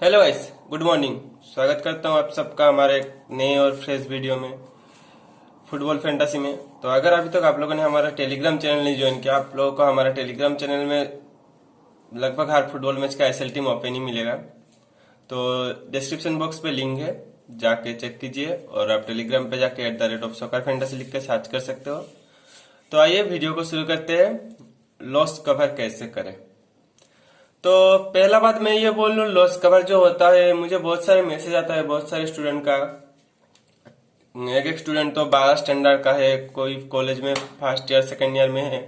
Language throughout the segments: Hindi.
Hello guys, good morning. स्वागत करता हूं आप सबका हमारे एक नए और फ्रेश वीडियो में फुटबॉल फैंटेसी में। तो अगर अभी तक आप लोगों ने हमारा टेलीग्राम चैनल नहीं ज्वाइन किया, आप लोगों को हमारा टेलीग्राम चैनल में लगभग हर फुटबॉल मैच का एसएल टीम ओपन ही मिलेगा। तो डिस्क्रिप्शन बॉक्स पे लिंक है, जाके चेक कीजिए और आप टेलीग्राम पे जाके @soccerfantasy लिख के सर्च कर सकते हो। तो आइए वीडियो को शुरू करते हैं। लॉस कवर कैसे करें। तो पहला बात मैं ये बोल लूँ, लॉस कवर जो होता है, मुझे बहुत सारे मैसेज आता है बहुत सारे स्टूडेंट का। एक स्टूडेंट तो 12 स्टैंडर्ड का है, कोई कॉलेज में फर्स्ट ईयर सेकंड ईयर में है,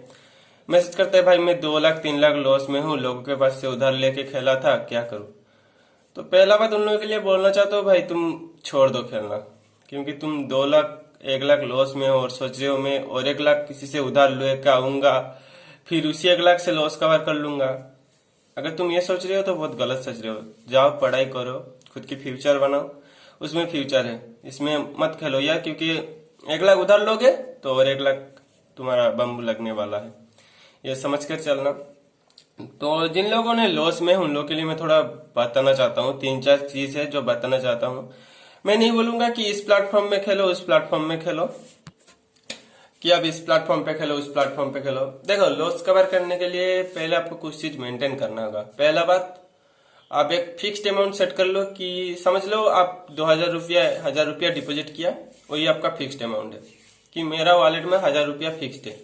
मैसेज करते हैं भाई मैं 2 लाख 3 लाख लॉस में हूँ, लोगों के पास से उधार लेके खेला था, क्या करूँ। तो पहला बात उन लोगों के लिए बोलना चाहता हूँ, भाई तुम छोड़ दो खेलना, क्योंकि तुम 2 लाख 1 लाख लॉस में हो और सोच रहे हो मैं और 1 लाख किसी से उधार लेके आऊंगा, फिर उसी 1 लाख से लॉस कवर कर लूंगा। अगर तुम ये सोच रहे हो तो बहुत गलत सोच रहे हो। जाओ पढ़ाई करो, खुद की फ्यूचर बनाओ, उसमें फ्यूचर है, इसमें मत खेलो यार, क्योंकि 1 लाख उधार लोगे तो और 1 लाख तुम्हारा बम लगने वाला है, ये समझ कर चलना। तो जिन लोगों ने लॉस में उन लोगों के लिए मैं थोड़ा बताना चाहता हूँ, 3-4 चीज है जो बताना चाहता हूँ। मैं नहीं बोलूंगा कि इस प्लेटफॉर्म में खेलो उस प्लेटफॉर्म में खेलो, कि आप इस प्लेटफॉर्म पे खेलो उस प्लेटफॉर्म पे खेलो। देखो, लॉस कवर करने के लिए पहले आपको कुछ चीज मेंटेन करना होगा। पहला बात, आप एक फिक्स्ड अमाउंट सेट कर लो, कि समझ लो आप 1000 रुपया डिपॉजिट किया, वही आपका फिक्स्ड अमाउंट है, कि मेरा वॉलेट में 1000 रुपया फिक्स्ड है।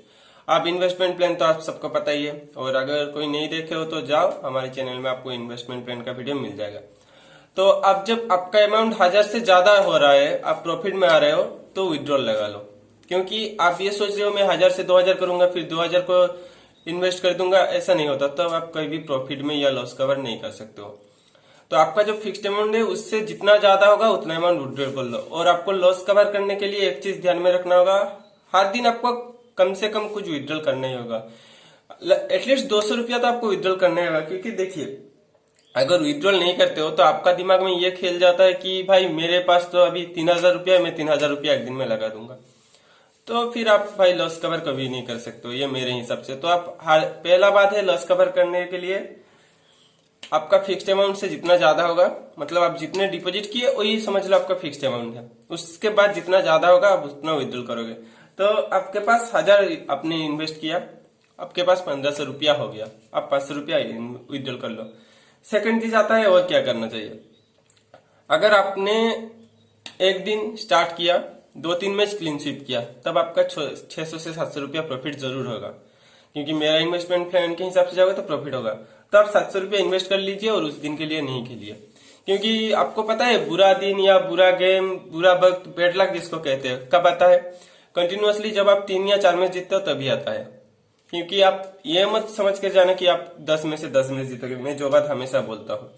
आप इन्वेस्टमेंट प्लान तो आप सबको पता ही है, और अगर कोई नहीं देखे हो तो जाओ हमारे चैनल में, आपको इन्वेस्टमेंट प्लान का वीडियो मिल जाएगा। तो अब जब आपका अमाउंट 1000 से ज्यादा हो रहा है, आप प्रॉफिट में आ रहे हो, तो विड्रॉल लगा लो। क्योंकि आप ये सोच रहे हो मैं 1000 से 2000 करूंगा फिर 2000 को इन्वेस्ट कर दूंगा, ऐसा नहीं होता। तो आप कभी भी प्रॉफिट में या लॉस कवर नहीं कर सकते हो। तो आपका जो फिक्स्ड अमाउंट है उससे जितना ज्यादा होगा उतना अमाउंट विड्रॉल कर लो। और आपको लॉस कवर करने के लिए एक चीज ध्यान में रखना होगा, हर दिन आपको कम से कम कुछ विड्रॉल करना ही होगा। एटलीस्ट 200 रुपया तो आपको विड्रॉल करना ही होगा। क्योंकि देखिए, अगर विड्रॉल नहीं करते हो तो आपका दिमाग में ये खेल जाता है कि भाई मेरे पास तो अभी 3000 रुपया, मैं 3000 रुपया एक दिन में लगा दूंगा, तो फिर आप भाई लॉस कवर कभी नहीं कर सकते हो, ये मेरे हिसाब से। तो आप पहला बात है, लॉस कवर करने के लिए आपका फिक्स्ड अमाउंट से जितना ज्यादा होगा, मतलब आप जितने डिपॉजिट किए वही समझ लो आपका फिक्स्ड अमाउंट है, उसके बाद जितना ज्यादा होगा आप उतना विड्रॉल करोगे। तो आपके पास 1000 आपने इन्वेस्ट किया, आपके पास 1500 रुपया हो गया, आप 500 रुपया विड्रॉल कर लो। सेकंड चीज आता है और क्या करना चाहिए। अगर आपने एक दिन स्टार्ट किया, 2-3 मैच क्लीन स्वीप किया, तब आपका 600 से 700 रुपया प्रॉफिट जरूर होगा, क्योंकि मेरा इन्वेस्टमेंट प्लान के हिसाब से जाओगे तो प्रॉफिट होगा। तो आप 700 रुपया इन्वेस्ट कर लीजिए और उस दिन के लिए नहीं खेलिए, क्योंकि आपको पता है बुरा दिन या बुरा गेम, बुरा वक्त, बैड लक जिसको कहते हैं, कब आता है। कंटिन्यूअसली जब आप 3 या 4 मैच जीतते हो तभी आता है। क्योंकि आप ये मत समझ कर जाना कि आप 10 में से 10 मैच जीतोगे, मैं जो बात हमेशा बोलता हूँ।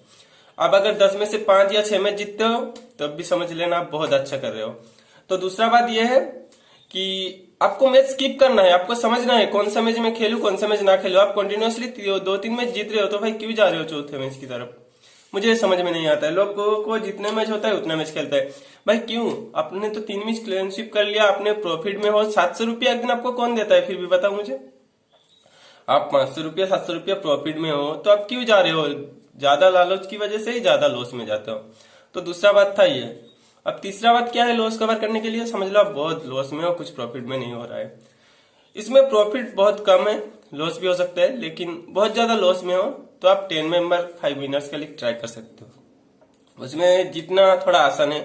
आप अगर 10 में से 5 या 6 मैच जीतते हो तब भी समझ लेना आप बहुत अच्छा कर रहे हो। तो दूसरा बात यह है कि आपको मैच स्किप करना है, आपको समझना है कौन सा मैच में खेलूं कौन सा मैच ना खेलूं। आप कंटिन्यूअसली 2-3 मैच जीत रहे हो तो भाई क्यों जा रहे हो चौथे मैच की तरफ, मुझे समझ में नहीं आता है। लोगों को जितने मैच होता है उतना मैच खेलता है, भाई क्यों। आपने तो 3 मैच क्लीन स्वीप कर लिया, आपने प्रॉफिट में हो। 700 रुपया एक दिन आपको कौन देता है, फिर भी बताओ मुझे। आप 500 रुपया 700 रुपया प्रॉफिट में हो तो आप क्यों जा रहे हो, ज्यादा लालच की वजह से ही ज्यादा लॉस में जाते हो। तो दूसरा बात था ये। अब तीसरा बात क्या है, लॉस कवर करने के लिए समझ लो आप बहुत लॉस में हो, कुछ प्रॉफिट में नहीं हो रहा है। इसमें प्रॉफिट बहुत कम है, लॉस भी हो सकता है, लेकिन बहुत ज्यादा लॉस में हो तो आप 10 मेंबर 5 विनर्स के लिए ट्राई कर सकते हो। उसमें जीतना थोड़ा आसान है,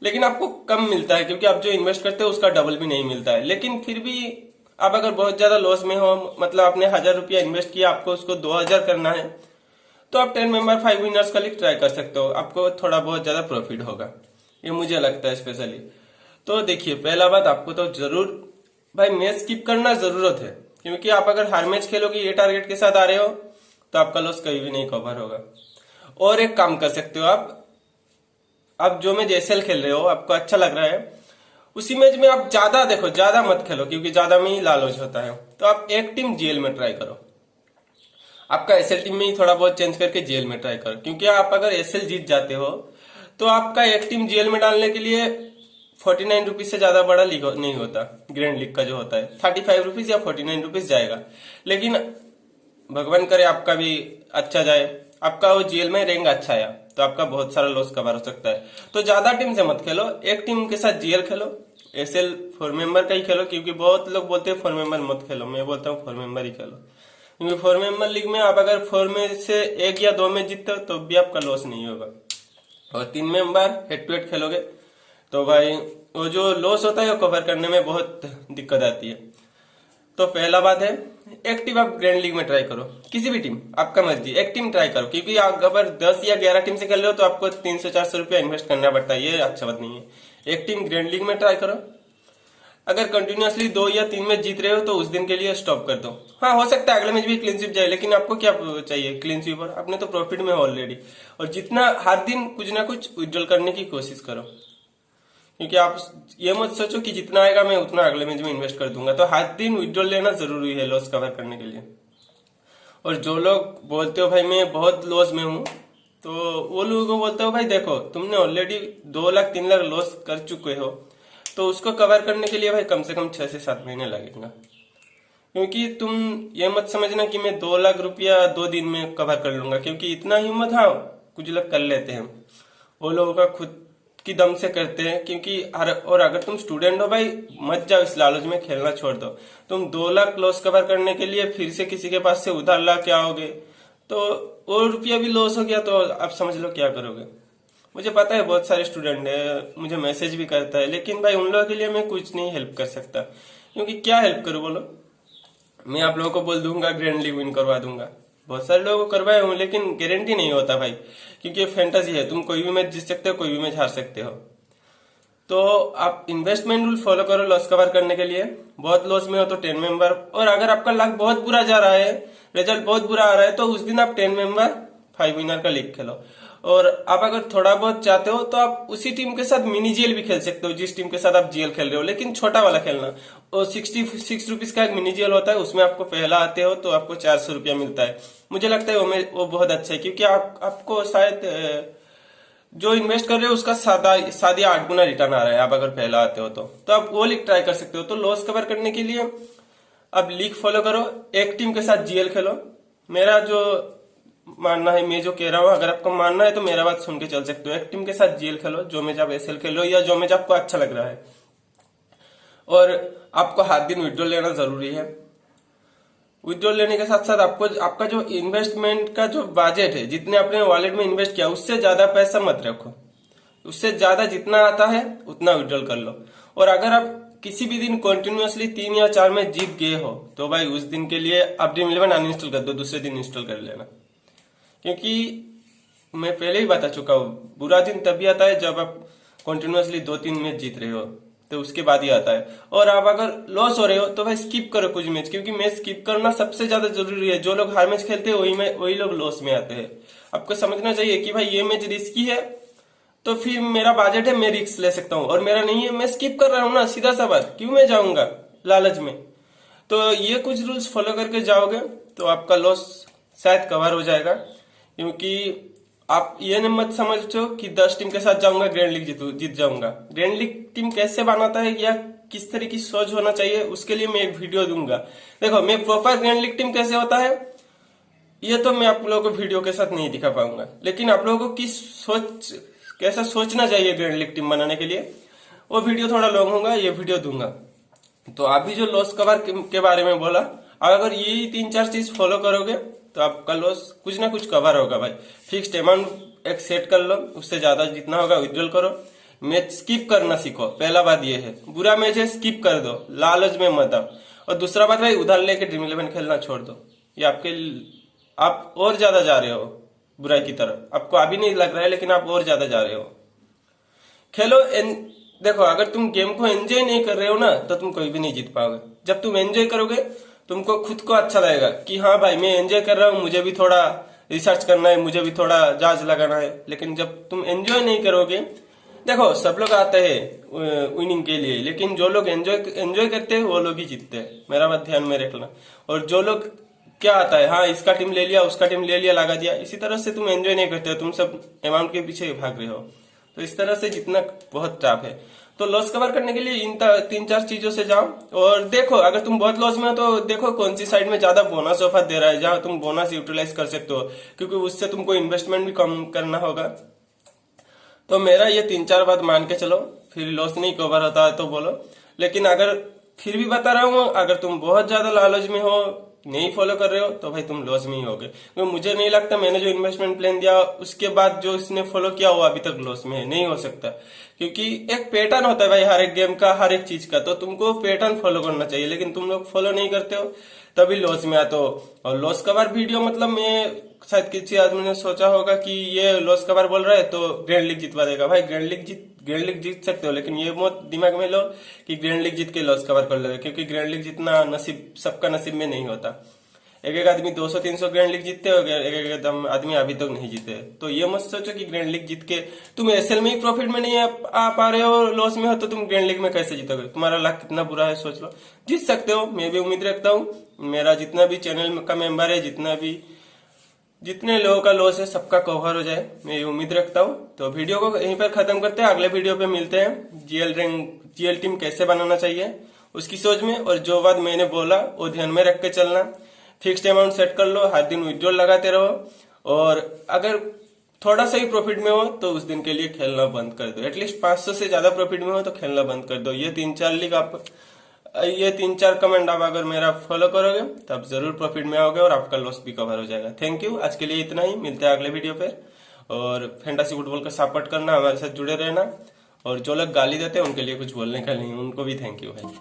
लेकिन आपको कम मिलता है, क्योंकि आप जो इन्वेस्ट करते हो उसका डबल भी नहीं मिलता है। लेकिन फिर भी आप अगर बहुत ज्यादा लॉस में हो, मतलब आपने 1000 रुपया इन्वेस्ट किया, आपको उसको 2000 करना है, तो आप 10 मेंबर 5 विनर्स का लिए ट्राई कर सकते हो, आपको थोड़ा बहुत ज्यादा प्रॉफिट होगा, ये मुझे लगता है स्पेशली। तो देखिए, पहला बात आपको तो जरूर भाई मैच स्किप करना जरूरत है, क्योंकि आप अगर हर मैच खेलोगे ये टारगेट के साथ आ रहे हो तो आपका लॉस कभी भी नहीं कवर होगा। और एक काम कर सकते हो आप जो मैच एसएल खेल रहे हो आपको अच्छा लग रहा है, उसी मैच में आप ज्यादा देखो, ज्यादा मत खेलो, क्योंकि ज्यादा में ही लालच होता है। तो आप एक टीम जेल में ट्राई करो, आपका एसएल टीम में ही थोड़ा बहुत चेंज करके जेल में ट्राई करो। क्योंकि आप अगर एसएल जीत जाते हो तो आपका एक टीम जेल में डालने के लिए 49 रुपीज से ज्यादा बड़ा लीग नहीं होता, ग्रैंड लीग का जो होता है 35 रुपीज या 49 रुपीज जाएगा। लेकिन भगवान करे आपका भी अच्छा जाए, आपका वो जेल में रैंक अच्छा आया तो आपका बहुत सारा लॉस कवर हो सकता है। तो ज्यादा टीम से मत खेलो, एक टीम के साथ जीएल खेलो, एसएल 4 मेंबर का ही खेलो, क्योंकि बहुत लोग बोलते हैं 4 मेंबर मत खेलो, मैं बोलता हूँ 4 मेंबर ही खेलो, क्योंकि 4 मेंबर लीग में आप अगर 4 में से 1 या 2 में जीतते हो तो भी आपका लॉस नहीं होगा। और 3 मेंबर हेड टू हेड खेलोगे तो भाई वो जो लॉस होता है वो कवर करने में बहुत दिक्कत आती है। तो पहला बात है, एक टीम आप ग्रैंड लीग में ट्राई करो, किसी भी टीम, आपका मर्जी, एक टीम ट्राई करो, क्योंकि आप अगर 10 या 11 टीम से खेल रहे हो तो आपको 300-400 रुपया इन्वेस्ट करना पड़ता है, ये अच्छा बात नहीं है। एक टीम ग्रैंड लीग में ट्राई करो, अगर कंटिन्यूअसली 2 या 3 मैच जीत रहे हो तो उस दिन के लिए स्टॉप कर दो। हाँ, हो सकता है अगले मैच भी क्लीन स्वीप जाए, लेकिन आपको क्या चाहिए क्लीन स्वीप, और आपने तो प्रॉफिट में हो ऑलरेडी। और जितना हर दिन कुछ ना कुछ विड्रॉल करने की कोशिश करो, क्योंकि आप ये मत सोचो कि जितना आएगा मैं उतना अगले मैच में इन्वेस्ट कर दूंगा। तो हर दिन विड्रॉल लेना जरूरी है लॉस कवर करने के लिए। और जो लोग बोलते हो भाई मैं बहुत लॉस में हूं, तो वो लोगों को बोलते हो भाई देखो तुमने ऑलरेडी 2 लाख 3 लाख लॉस कर चुके हो, तो उसको कवर करने के लिए भाई कम से कम 6 से 7 महीने लगेगा। क्योंकि तुम ये मत समझना कि मैं 2 लाख रुपया 2 दिन में कवर कर लूंगा, क्योंकि इतना हिम्मत, हाँ कुछ लोग कर लेते हैं, वो लोगों का खुद की दम से करते हैं। क्योंकि और अगर तुम स्टूडेंट हो भाई, मत जाओ इस लालच में, खेलना छोड़ दो। तुम 2 लाख लॉस कवर करने के लिए फिर से किसी के पास से उधार ला के आओगे तो वो रुपया भी लॉस हो गया, तो आप समझ लो क्या करोगे। मुझे पता है बहुत सारे स्टूडेंट है, मुझे मैसेज भी करता है, लेकिन भाई उन लोगों के लिए मैं कुछ नहीं हेल्प कर सकता, क्योंकि क्या हेल्प करूं बोलो। मैं आप लोगों को बोल दूंगा ग्रैंड लीग विन करवा दूंगा, बहुत सारे लोगों को करवाए हूं, लेकिन गारंटी नहीं होता भाई, क्योंकि फैंटेसी है, तुम कोई भी मैच जीत सकते हो, कोई भी मैच हार सकते हो। तो आप इन्वेस्टमेंट रूल फॉलो करो लॉस कवर करने के लिए। बहुत लॉस में हो तो 10 मेंबर, और अगर आपका लक बहुत बुरा जा रहा है, रिजल्ट बहुत बुरा आ रहा है, तो उस दिन आप 10 मेंबर 5 विनर का लीग खेलो। और आप अगर थोड़ा बहुत चाहते हो तो आप उसी टीम के साथ मिनी जीएल भी खेल सकते हो जिस टीम के साथ आप जीएल खेल रहे हो, लेकिन छोटा वाला खेलना। और 66 रुपीज का एक मिनी जीएल होता है, उसमें आपको पहला आते हो तो आपको 400 रुपया मिलता है। मुझे लगता है वो बहुत अच्छा है, क्योंकि आपको शायद जो इन्वेस्ट कर रहे हो उसका सादा 8 गुना रिटर्न आ रहा है, आप अगर पहला आते हो तो आप वो लीग ट्राई कर सकते हो। तो लॉस कवर करने के लिए अब लीग फॉलो करो, एक टीम के साथ जीएल खेलो। मेरा जो मानना है, मैं जो कह रहा हूँ, अगर आपको मानना है तो मेरा बात सुन के चल सकते हो। एक टीम के साथ जीएल खेलो, जो मैच आप एसएल खेलो या जो मैच आपको अच्छा लग रहा है। और आपको हर दिन विड्रॉल लेना जरूरी है। विड्रॉल लेने के साथ साथ आपको आपका जो इन्वेस्टमेंट का जो बजट है, जितने अपने वॉलेट में इन्वेस्ट किया उससे ज्यादा पैसा मत रखो, उससे ज्यादा जितना आता है उतना विड्रॉल कर लो। और अगर आप किसी भी दिन कंटिन्यूअसली 3 या 4 में जीत गए हो तो भाई उस दिन के लिए आप ड्रीम 11 अनइंस्टॉल कर दो, दूसरे दिन इंस्टॉल कर लेना। क्योंकि मैं पहले ही बता चुका हूँ, बुरा दिन तभी आता है जब आप कंटिन्यूअसली 2-3 मैच जीत रहे हो, तो उसके बाद ही आता है। और आप अगर लॉस हो रहे हो तो भाई स्किप करो कुछ मैच, क्योंकि मैच स्किप करना सबसे ज्यादा जरूरी है। जो लोग हर मैच खेलते हैं वही लोग लॉस में आते हैं। आपको समझना चाहिए कि भाई ये मैच रिस्की है, तो फिर मेरा बजट है, मैं रिस्क ले सकता हूँ, और मेरा नहीं है, मैं स्किप कर रहा हूँ ना, सीधा सा बात, क्यों मैं जाऊंगा लालच में। तो ये कुछ रूल्स फॉलो करके जाओगे तो आपका लॉस शायद कवर हो जाएगा। क्योंकि आप ये न मत समझो कि 10 टीम के साथ जाऊंगा ग्रैंड लीग जीत जाऊंगा। ग्रैंड लीग टीम कैसे बनाता है या किस तरह की सोच होना चाहिए, उसके लिए मैं एक वीडियो दूंगा। देखो, मैं प्रॉपर ग्रैंड लीग टीम कैसे होता है ये तो मैं आप लोगों को वीडियो के साथ नहीं दिखा पाऊंगा, लेकिन आप लोगों को कैसा सोचना चाहिए ग्रैंड लीग टीम बनाने के लिए, वो वीडियो थोड़ा लॉन्ग होगा, ये वीडियो दूंगा। तो अभी जो लॉस कवर के बारे में बोला, अगर यही 3-4 चीज फॉलो करोगे तो आपका लॉस कुछ ना कुछ कवर होगा भाई। फिक्स्ड अमाउंट एक सेट कर लो, उससे ज्यादा जितना होगा विड्रॉल करो। मैच स्किप करना सीखो, पहला बात ये है। बुरा मैच है स्किप कर दो, लालच में मत आओ। और दूसरा बात भाई, उधार लेके ड्रीम 11 खेलना छोड़ दो। ये आप और ज्यादा जा रहे हो बुराई की तरफ। आपको अभी नहीं लग रहा है, लेकिन आप और ज्यादा जा रहे हो। खेलो देखो, अगर तुम गेम को एंजॉय नहीं कर रहे हो ना, तो तुम कोई भी नहीं जीत पाओगे। जब तुम एंजॉय करोगे, तुमको खुद को अच्छा लगेगा कि हाँ भाई मैं एंजॉय कर रहा हूँ, मुझे भी थोड़ा रिसर्च करना है, मुझे भी थोड़ा जांच लगाना है। लेकिन जब तुम एंजॉय नहीं करोगे, देखो सब लोग आते हैं विनिंग के लिए, लेकिन जो लोग एंजॉय करते हैं वो लोग ही जीतते हैं। मेरा बात ध्यान में रखना। और जो लोग क्या आता है, हाँ इसका टीम ले लिया, उसका टीम ले लिया, लगा दिया, इसी तरह से तुम एंजॉय नहीं करते हो, तुम सब अमाउंट के पीछे भाग रहे हो। तो इस तरह से जितना बहुत टफ है। तो लॉस कवर करने के लिए इन 3-4 चीजों से जाओ और देखो, अगर तुम बहुत लॉस में हो तो देखो कौन सी साइड में ज्यादा बोनस ऑफर दे रहा है, जहां तुम बोनस यूटिलाइज कर सकते हो, क्योंकि उससे तुमको इन्वेस्टमेंट भी कम करना होगा। तो मेरा ये 3-4 बात मान के चलो, फिर लॉस नहीं कवर होता है तो बोलो। लेकिन अगर फिर भी बता रहा हूँ, अगर तुम बहुत ज्यादा लालच में हो, नहीं फॉलो कर रहे हो, तो भाई तुम लॉस में ही होगे। क्योंकि मुझे नहीं लगता मैंने जो इन्वेस्टमेंट प्लान दिया उसके बाद जो इसने फॉलो किया वो अभी तक लॉस में है, नहीं हो सकता। क्योंकि एक पैटर्न होता है भाई हर एक गेम का, हर एक चीज का, तो तुमको पैटर्न फॉलो करना चाहिए, लेकिन तुम लोग फॉलो नहीं करते हो तभी लॉस में आते हो। और लॉस कवर वीडियो मतलब मैं शायद किसी आदमी ने सोचा होगा कि ये लॉस कवर बोल रहा है तो ग्रैंड लीग जितवा देगा। भाई ग्रैंड लीग जीत सकते हो, लेकिन ये मत दिमाग में लो कि ग्रैंड लीग जीत के लॉस कवर कर लोगे, क्योंकि ग्रैंड लीग जितना नसीब सबका नसीब में नहीं होता। एक एक आदमी 200-300 ग्रैंड लीग जीतते हो, एक आदमी अभी तक नहीं जीते। तो ये मत सोचो कि ग्रैंड लीग जीत के तुम एसएल में ही प्रॉफिट में नहीं आ पा रहे हो, लॉस में हो, तो तुम ग्रैंड लीग में कैसे जीतोगे? तुम्हारा लक कितना बुरा है सोच लो। जीत सकते हो, मैं भी उम्मीद रखता हूँ। मेरा जितना भी चैनल का मेंबर है, जितने लोगों का लॉस है सबका कवर हो जाए, मैं ये उम्मीद रखता हूँ। तो वीडियो को यहीं पर खत्म करते हैं, अगले वीडियो पे मिलते हैं। जीएल टीम कैसे बनाना चाहिए उसकी सोच में, और जो बात मैंने बोला वो ध्यान में रख के चलना। फिक्स्ड अमाउंट सेट कर लो, हर दिन विड्रॉल लगाते रहो, और अगर थोड़ा सा ही प्रॉफिट में हो तो उस दिन के लिए खेलना बंद कर दो। एटलीस्ट 500 से ज्यादा प्रॉफिट में हो तो खेलना बंद कर दो। ये 3-4 कमेंट आप अगर मेरा फॉलो करोगे तब जरूर प्रॉफिट में आओगे और आपका लॉस भी कवर हो जाएगा। थैंक यू, आज के लिए इतना ही, मिलते हैं अगले वीडियो पे। और फैंटासी फुटबॉल का सपोर्ट करना, हमारे साथ जुड़े रहना, और जो लोग गाली देते हैं उनके लिए कुछ बोलने का नहीं, उनको भी थैंक यू भाई।